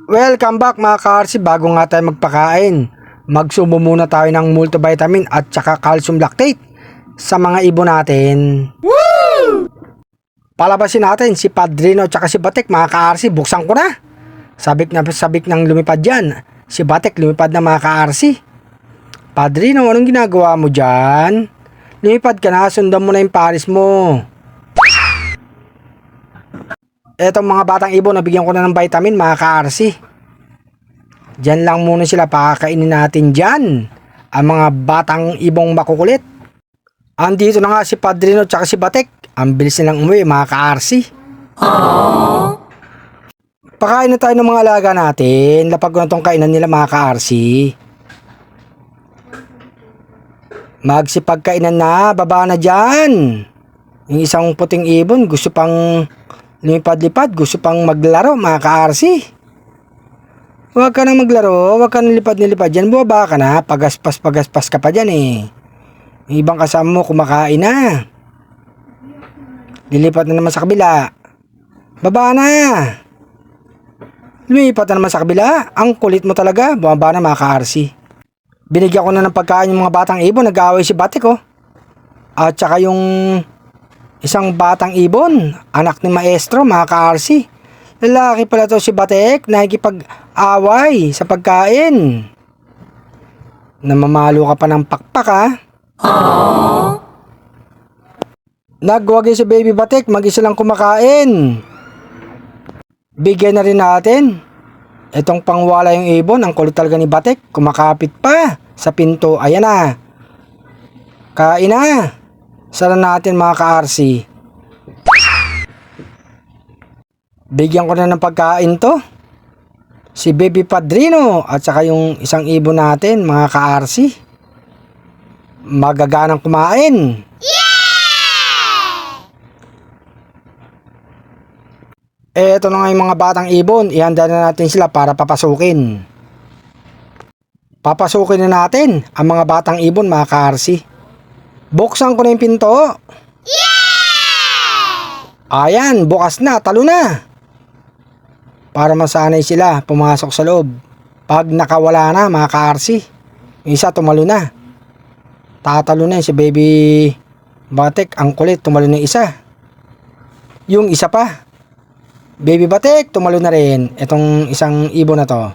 Welcome back mga ka-RC. Bago nga tayo magpakain, magsubo muna tayo ng multivitamin at saka calcium lactate sa mga ibon natin. Woo! Palabasin natin si Padrino at saka si Batik mga ka-RC. Buksan ko na. Sabik ng lumipad yan. Si Batik lumipad na mga ka-RC. Padrino, anong ginagawa mo dyan? Lumipad ka na, sundan mo na yung pares mo. Etong mga batang ibon, nabigyan ko na ng vitamin mga ka-RC. Diyan lang muna sila, pakakainin natin dyan ang mga batang ibong makukulit. Andito na nga si Padrino at si Batik. Ang bilis nilang umuwi mga ka-RC. Pakain na tayo ng mga alaga natin. Lapag ko na itong kainan nila mga ka-RC. Magsipagkainan na, baba na dyan. Yung isang puting ibon gusto pang lumipad-lipad, gusto pang maglaro mga ka-RC. Huwag ka nang maglaro, huwag ka nang lipad-lipad dyan, bumaba ka na, pagaspas ka pa dyan eh. Yung ibang kasama mo kumakain na. Lilipat na naman sa kabila. Baba na. Lumipat na naman sa kabila, ang kulit mo talaga, bumaba na mga ka-RC. Binigyan ko na ng pagkain yung mga batang ibon, nag-aaway si Batik oh. At saka yung isang batang ibon, anak ni maestro, mga ka-RC. Lalaki pala to si Batik, nakikipag-away sa pagkain. Namamalo ka pa ng pakpak ha. Nagwagi si baby Batik, mag-isa lang kumakain. Bigyan na rin natin. Itong pangwala yung ibon, ang kulit talaga ni Batik, kumakapit pa sa pinto. Ayan na. Kain na. Sara natin mga ka-RC. Bigyan ko na ng pagkain to. Si Baby Padrino at saka yung isang ibon natin mga ka-RC. Magaganang kumain. Eto na nga yung mga batang ibon. Ihanda na natin sila para papasukin. Papasukin na natin ang mga batang ibon mga ka-RC. Buksan ko na yung pinto. Ayan, bukas na, talo na. Para masanay sila pumasok sa loob. Pag nakawala na mga ka-RC, yung isa tumalo na. Tatalo na si Baby Batik, ang kulit, tumalo na isa. Yung isa pa, Baby Batik, tumalo na rin. Itong isang ibon na to.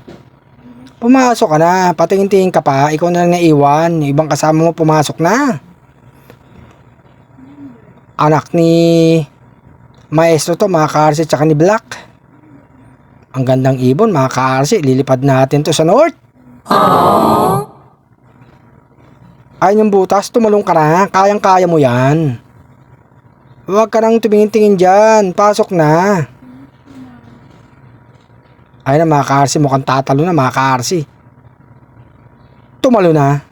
Pumasok ka na, patingin-tingin ka pa, ikaw na lang naiwan. Yung ibang kasama mo pumasok na. Anak ni maestro to mga ka-RC, tsaka ni Black. Ang gandang ibon mga ka-RC, lilipad natin to sa north. Ayun yung butas, tumalong ka na, kayang-kaya mo yan. Huwag ka nang tumingin-tingin dyan, pasok na. Ayun na mga ka-RC, mukhang tatalo na mga ka-RC. Tumalo na.